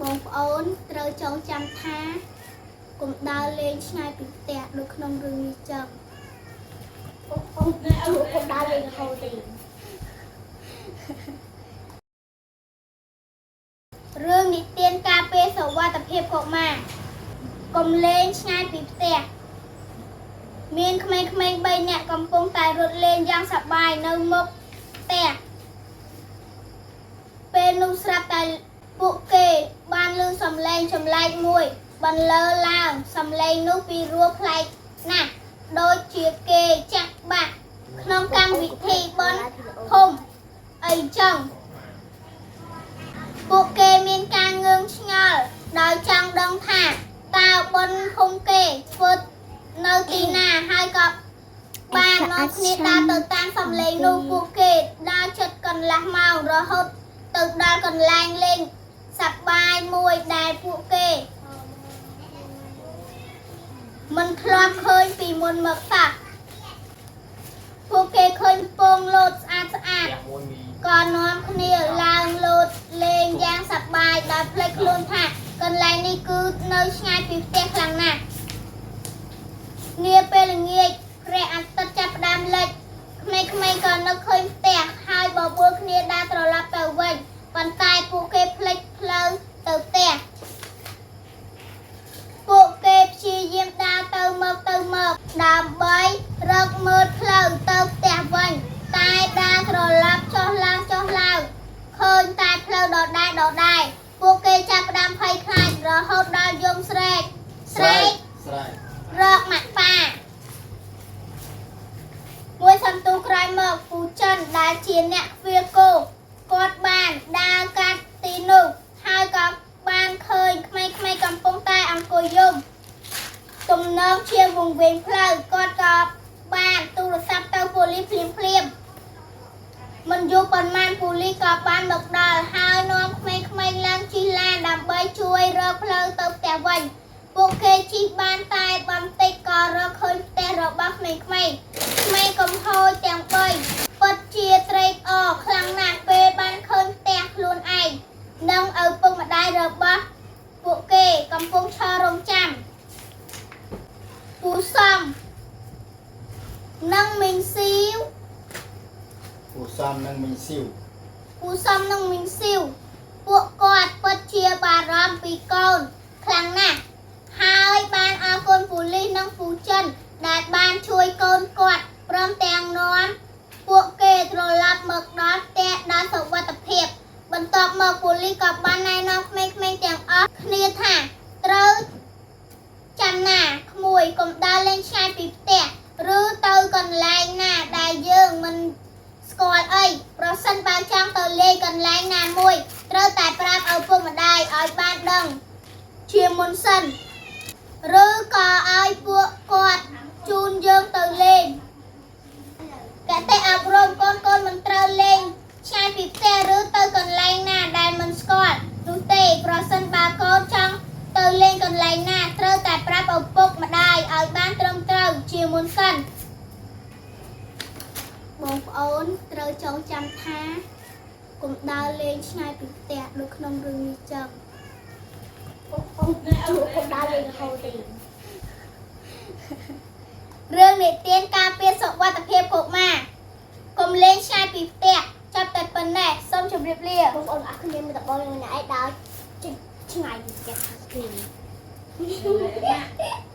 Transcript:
បងប្អូនត្រូវចងចាំថាកុំដើរលេងឆ្ងាយពីផ្ទះដូចក្នុងរឿងនេះចឹងបងប្អូនកុំដើរលេងរហូតទេរឿងនិទានការពារសុវត្ថិភាពកុមារកុំលេងឆ្ងាយពីផ្ទះមានក្មេងៗ3នាក់កំពុងតែរត់លេងយ៉ាងសប្បាយនៅមុខផ្ទះពេលនោះស្រាប់តែពួកគេបានឮសំឡេងចម្លែកមួយបន្លឺឡើងសំឡេងនោះពីរោះប្លែកណាស់ដូចជាគេចាក់បាក់ក្នុងកម្មវិធីបុណ្យភូមិអីចឹងពួកគេមានការងឿងឆ្ងល់ដោយចង់ដឹងថាតើបុណ្យភូមិគេធ្វើនៅទីណាហើយក៏បាននាំគ្នាដើរទៅតាមសំឡេងនោះពួកគេដើរជិតកន្លះម៉ោងរហូតទៅដល់កន្លែងលេងសប្បាយមួយដែលពួកគេមិនធ្លាប់ឃើញពីមុនមកសោះពួកគេឃើញពងលោតស្អាតក៏នាំគ្នាឡើងលោតលេងយ៉ាងសប្បាយដោយភ្លេចខ្លួនថាកន្លែងនេះគឺនៅឆ្ងាយពីផ្ទះខ្លាំងណាស់នាពេលល្ងាចព្រះអាទិត្យចាប់ផ្ដើមលិចក្មេងៗក៏នឹកឃើញផ្ទះហើយបបួលគ្នាដើរត្រឡប់ទៅវិញប៉ុន្តែពួកគេភ្លេចផ្លូវទៅផ្ទះពួកគេព្យាយាមដើរទៅមកដើម្បីរកមើលផ្លូវទៅផ្ទះវិញតែដើរត្រឡប់ចុះឡើងឃើញតែផ្លូវដដែលពួកគេចាប់ផ្ដើមភ័យខ្លាចរហូតដល់យំស្រែករកម៉ាក់ប៉ាមួយសន្ទុះក្រោយមកពូចិនដែលជាអ្នកខ្វៀលគោគាត់បានដើរកាត់ទីនោះហើយក៏បានឃើញក្មេងៗកំពុងតែអង្គុយយំទំនងជាវង្វេងផ្លូវគាត់ក៏បានទូរស័ព្ទទៅប៉ូលីសភ្លាមមិនយូរប៉ុន្មានប៉ូលីសក៏បានមកដល់ហើយនាំក្មេងៗឡើងជិះឡានដើម្បីជួយរកផ្លូវទៅផ្ទះវិញពួកគេជិះបានតែបន្តិចក៏រកឃើញផ្ទះរបស់ក្មេងៗកំហូចទាំង3ពិតជាត្រេកអរខ្លាំងណាស់ពេលបានឃើញផ្ទះខ្លួនឯងនិងឪពុកម្ដាយរបស់ពួកគេកំពុងឈររង់ចាំពូសំនិងមីងស៊ីវពួកគាត់ពិតជាបារម្ភពីកូនខ្លាំងណាស់ហើយបានអរគុណប៉ូលីសនិងពូចិនដែលបានជួយកូនគាត់ព្រមទាំងនាំពួកគេត្រឡប់មកដល់ផ្ទះដោយសុវត្ថិភាពបន្ទាប់មកប៉ូលីសក៏បានណែនាំក្មេងៗទាំងអស់គ្នាថាត្រូវចាំណាក្មួយកុំដើរលេងឆ្ងាយពីផ្ទះឬទៅកន្លែងណាដែលយើងមិនស្គាល់អីប្រសិនបើចង់ទៅលេងកន្លែងណាមួយត្រូវតែប្រាប់ឪពុកម្ដាយឲ្យបានដឹងជាមុនសិនឬក៏ឲ្យពួកគាត់ជូនយើងទៅលេងកតិអប់រំកូនមិនត្រូវលេងឆ្ងាយពីផ្ទះឬទៅកន្លែងណាដែលមិនស្គាល់នោះទេប្រសិនបើកូនចង់ទៅលេងកន្លែងណាត្រូវតែប្រាប់ឪពុកម្ដាយឲ្យបានត្រឹមត្រូវជាមុនសិនបងប្អូនត្រូវចងចាំថាកុំដើរលេងឆ្ងាយពីផ្ទះដូចក្នុងរឿងនេះចឹងបងប្អូនកុំដើរលេងរហូតទេរឿងនិទានការពារសុវត្ថិភាពកុមារកុំលេងឆ្ងាយពីផ្ទះចាប់តែប៉ុណ្ណេះសូមជម្រាបលាបងប្អូនអរគុណមានតបនឹងអ្នកឯងដើរឆ្ងាយពីផ្ទះគ្នា